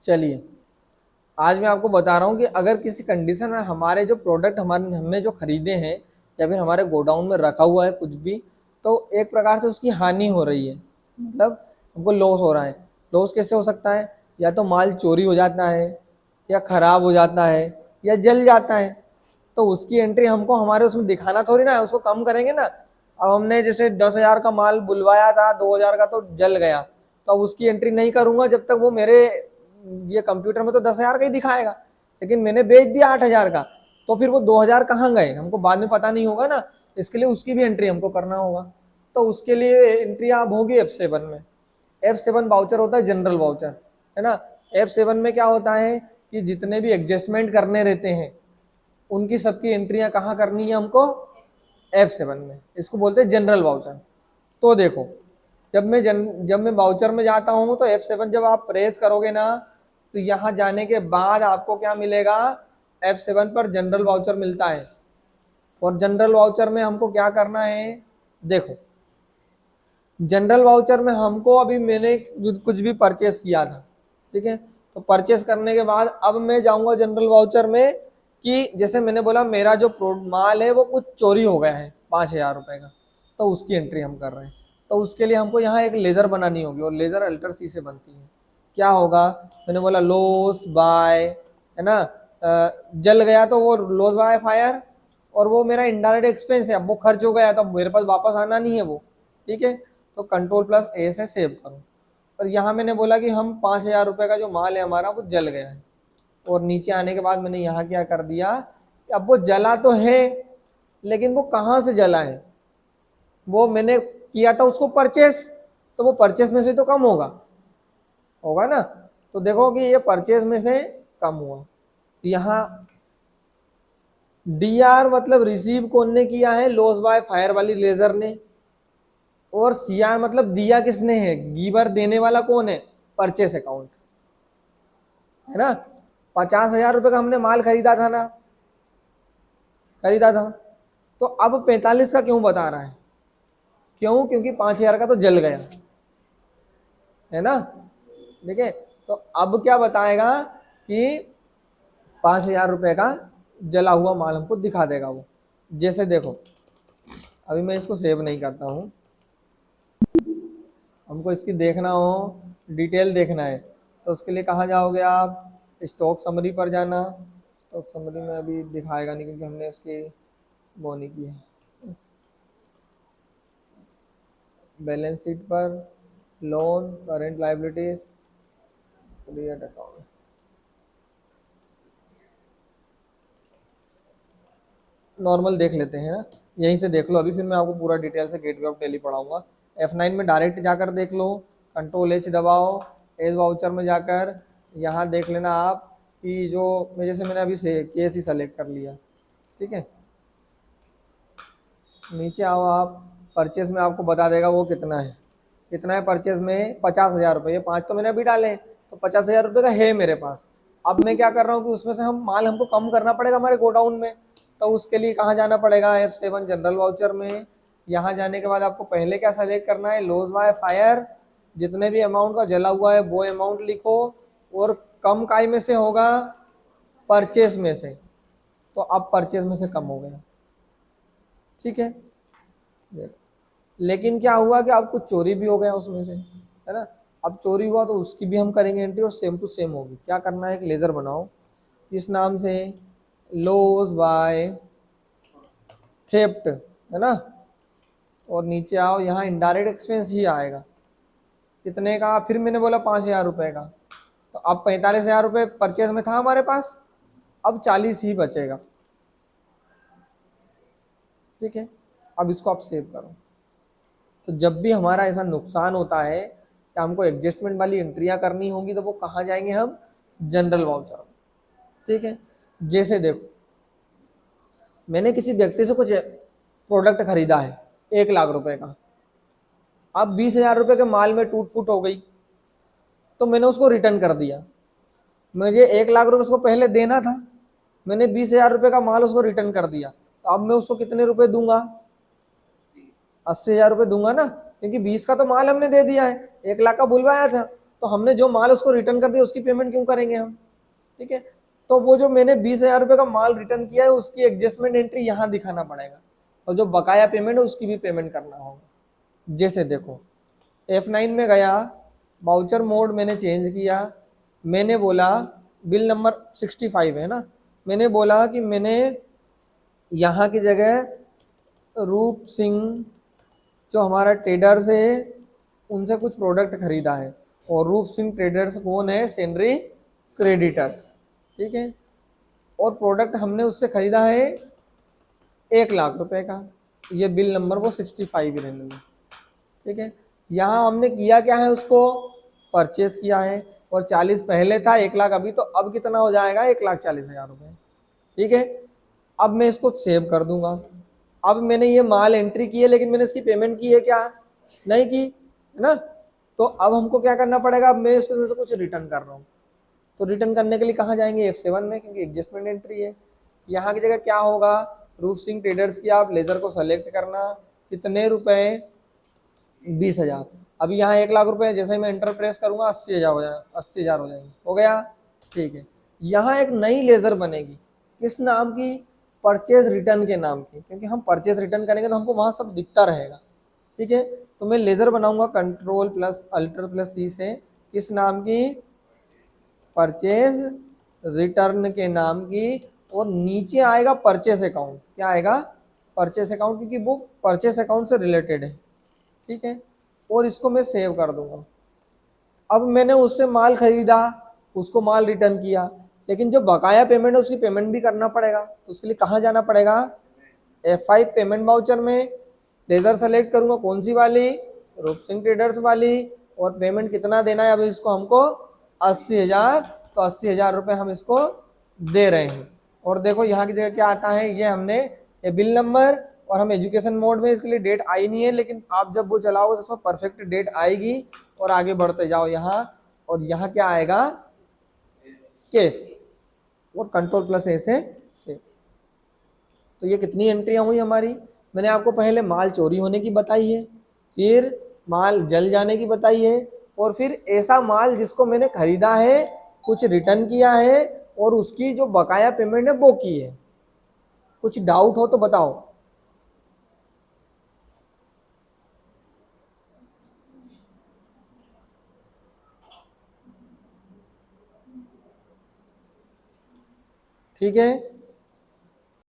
चलिए, आज मैं आपको बता रहा हूँ कि अगर किसी कंडीशन में हमारे जो प्रोडक्ट हमने जो खरीदे हैं या फिर हमारे गोडाउन में रखा हुआ है कुछ भी, तो एक प्रकार से उसकी हानि हो रही है, मतलब हमको लॉस हो रहा है। लॉस कैसे हो सकता है? या तो माल चोरी हो जाता है, या खराब हो जाता है, या जल जाता है। तो उसकी एंट्री हमको हमारे उसमें दिखाना थोड़ी ना है, उसको कम करेंगे ना। अब हमने जैसे 10,000 का माल बुलवाया था, 2,000 का तो जल गया, तो अब उसकी एंट्री नहीं करूंगा जब तक वो मेरे ये कंप्यूटर में तो 10,000 का ही दिखाएगा, लेकिन मैंने बेच दिया 8,000 का, तो फिर वो 2,000 कहाँ गए हमको बाद में पता नहीं होगा ना। इसके लिए उसकी भी एंट्री हमको करना होगा। तो उसके लिए एंट्री आप होगी F7 में। F7 वाउचर होता है जनरल वाउचर, है ना। F7 में क्या होता है कि जितने भी एडजस्टमेंट करने रहते हैं उनकी सबकी एंट्रियां कहाँ करनी है हमको? F7 में। इसको बोलते हैं जनरल वाउचर। तो देखो, जब मैं वाउचर में जाता हूँ तो F7 जब आप प्रेस करोगे ना, तो यहाँ जाने के बाद आपको क्या मिलेगा? F7 पर जनरल वाउचर मिलता है। और जनरल वाउचर में हमको क्या करना है? देखो, जनरल वाउचर में हमको अभी मैंने कुछ भी परचेस किया था, ठीक है। तो परचेस करने के बाद अब मैं जाऊंगा जनरल वाउचर में कि जैसे मैंने बोला मेरा जो माल है वो कुछ चोरी हो गया है 5,000 रुपए का, तो उसकी एंट्री हम कर रहे हैं। तो उसके लिए हमको यहाँ एक लेज़र बनानी होगी, और लेज़र अल्टर सी से बनती है। क्या होगा? मैंने बोला लॉस बाय, है ना। जल गया तो वो लॉस बाय फायर, और वो मेरा इनडायरेक्ट एक्सपेंस है, अब वो खर्च हो गया तो मेरे पास वापस आना नहीं है वो, ठीक है। तो कंट्रोल+A से सेव करो। और यहाँ मैंने बोला कि हम 5,000 रुपये का जो माल है हमारा वो जल गया है, और नीचे आने के बाद मैंने यहाँ क्या कर दिया कि अब वो जला तो है, लेकिन वो कहाँ से जला है? वो मैंने किया था उसको परचेस, तो वो परचेस में से तो कम होगा होगा ना। तो देखो कि ये परचेस में से कम हुआ। तो यहाँ DR मतलब रिसीव कौन ने किया है? लॉस बाय फायर वाली लेजर ने। और CR मतलब दिया किसने है? गीवर देने वाला कौन है? परचेस अकाउंट, है ना। 50,000 रुपए का हमने माल खरीदा था ना, खरीदा था। तो अब 45 का क्यों बता रहा है? क्यों? क्योंकि 5,000 का तो जल गया, है ना। देखिए, तो अब क्या बताएगा कि 5,000 रुपए का जला हुआ माल हमको दिखा देगा वो। जैसे देखो, अभी मैं इसको सेव नहीं करता हूँ, हमको इसकी देखना हो, डिटेल देखना है, तो उसके लिए कहाँ जाओगे आप? स्टॉक समरी पर जाना। स्टॉक समरी में अभी दिखाएगा नहीं क्योंकि हमने उसकी वो नहीं की है। बैलेंस शीट पर loan, current liabilities, create account. Normal देख लेते हैं ना, यहीं से देख लो अभी, फिर मैं आपको पूरा डिटेल से गेटवे ऑफ दिल्ली पढ़ाऊंगा। F9 में डायरेक्ट जाकर देख लो, कंट्रोल H दबाओ, एज वाउचर में जाकर यहाँ देख लेना आप कि जो मैं जैसे मैंने अभी से केस ही सेलेक्ट कर लिया, ठीक है। नीचे आओ आप, परचेज में आपको बता देगा वो कितना है। कितना है परचेज में? 50,000 रुपये। ये 5 तो मैंने अभी डाले, तो 50,000 रुपये का है मेरे पास। अब मैं क्या कर रहा हूँ कि उसमें से हम माल हमको कम करना पड़ेगा हमारे गोडाउन में। तो उसके लिए कहाँ जाना पड़ेगा? F7 जनरल वाउचर में। यहाँ जाने के बाद आपको पहले क्या सेलेक्ट करना है? Loss by fire. जितने भी अमाउंट का जला हुआ है वो अमाउंट लिखो, और कम काय में से होगा? परचेज में से। तो अब परचेज में से कम हो गया, ठीक है। लेकिन क्या हुआ कि अब कुछ चोरी भी हो गया उसमें से, है ना। अब चोरी हुआ तो उसकी भी हम करेंगे एंट्री, और सेम टू सेम होगी। क्या करना है? एक लेज़र बनाओ इस नाम से, लॉस बाय थेफ्ट, है ना। और नीचे आओ, यहाँ इनडायरेक्ट एक्सपेंस ही आएगा। कितने का? फिर मैंने बोला 5,000 रुपये का। तो अब 45,000 रुपये परचेज में था हमारे पास, अब 40 ही बचेगा, ठीक है। अब इसको आप सेव करो। तो जब भी हमारा ऐसा नुकसान होता है कि हमको एडजस्टमेंट वाली एंट्रियां करनी होगी, तो वो कहाँ जाएंगे हम? जनरल वाउचर में, ठीक है। जैसे देखो, मैंने किसी व्यक्ति से कुछ प्रोडक्ट खरीदा है 1,00,000 रुपए का। अब 20,000 रुपये के माल में टूट फूट हो गई, तो मैंने उसको रिटर्न कर दिया। मुझे 1,00,000 रुपये उसको पहले देना था, मैंने 20,000 रुपये का माल उसको रिटर्न कर दिया, तो अब मैं उसको कितने रुपए दूंगा? 80,000 रुपये दूंगा ना, क्योंकि 20 का तो माल हमने दे दिया है, 1,00,000 का बुलवाया था। तो हमने जो माल उसको रिटर्न कर दिया उसकी पेमेंट क्यों करेंगे हम, ठीक है। तो वो जो मैंने 20,000 रुपये का माल रिटर्न किया है उसकी एडजस्टमेंट एंट्री यहाँ दिखाना पड़ेगा, और जो बकाया पेमेंट है उसकी भी पेमेंट करना होगा। जैसे देखो F9 में गया, बाउचर मोड मैंने चेंज किया, मैंने बोला बिल नंबर 65 है ना, मैंने बोला कि मैंने यहाँ की जगह रूप सिंह जो हमारा ट्रेडर्स है उनसे कुछ प्रोडक्ट खरीदा है, और रूप सिंह ट्रेडर्स कौन है, सैलरी क्रेडिटर्स, ठीक है। और प्रोडक्ट हमने उससे खरीदा है 1,00,000 रुपए का, ये बिल नंबर वो 65 ही रहने दो, ठीक है। यहाँ हमने किया क्या है, उसको परचेज किया है, और 40 पहले था, 1,00,000 अभी, तो अब कितना हो जाएगा 1,40,000 रुपये, ठीक है। अब मैं इसको सेव कर दूंगा। अब मैंने ये माल एंट्री की है लेकिन मैंने इसकी पेमेंट की है क्या, नहीं की, है ना। तो अब हमको क्या करना पड़ेगा, अब मैं इसमें से कुछ रिटर्न कर रहा हूँ, तो रिटर्न करने के लिए कहाँ जाएंगे, F7 में, क्योंकि एडजस्टमेंट एंट्री है। यहाँ की जगह क्या होगा, रूप सिंह ट्रेडर्स की आप लेजर को सेलेक्ट करना, कितने रुपए, 20,000। अभी यहाँ 1,00,000 रुपए, जैसे ही मैं एंटर प्रेस करूंगा 80,000 हो जाए, 80,000 हो जाएंगे, हो गया, ठीक है। यहाँ एक नई लेजर बनेगी, किस नाम की, परचेज रिटर्न के नाम की, क्योंकि हम परचेज रिटर्न करेंगे तो हमको वहाँ सब दिखता रहेगा, ठीक है। तो मैं लेजर बनाऊंगा Ctrl+Alt+C से, किस नाम की, परचेज रिटर्न के नाम की, और नीचे आएगा परचेस अकाउंट, क्या आएगा, परचेस अकाउंट, क्योंकि वो परचेस अकाउंट से रिलेटेड है, ठीक है। और इसको मैं सेव कर दूंगा। अब मैंने उससे माल खरीदा, उसको माल रिटर्न किया, लेकिन जो बकाया पेमेंट है उसकी पेमेंट भी करना पड़ेगा, तो उसके लिए कहाँ जाना पड़ेगा, F5 पेमेंट वाउचर में लेजर सेलेक्ट करूंगा, कौन सी वाली, रूप सिंह ट्रेडर्स वाली, और पेमेंट कितना देना है, अभी इसको हमको 80,000, तो 80,000 रुपये हम इसको दे रहे हैं। और देखो यहाँ की जगह क्या आता है, ये हमने ये बिल नंबर, और हम एजुकेशन मोड में, इसके लिए डेट आई नहीं है, लेकिन आप जब वो चलाओगे तो उसमें परफेक्ट डेट आएगी। और आगे बढ़ते जाओ यहाँ, और यहाँ क्या आएगा, केस, और Ctrl+A से सेव। तो ये कितनी एंट्रियां हुई हमारी, मैंने आपको पहले माल चोरी होने की बताई है, फिर माल जल जाने की बताई है, और फिर ऐसा माल जिसको मैंने खरीदा है, कुछ रिटर्न किया है, और उसकी जो बकाया पेमेंट है वो की है। कुछ डाउट हो तो बताओ। ठीक है।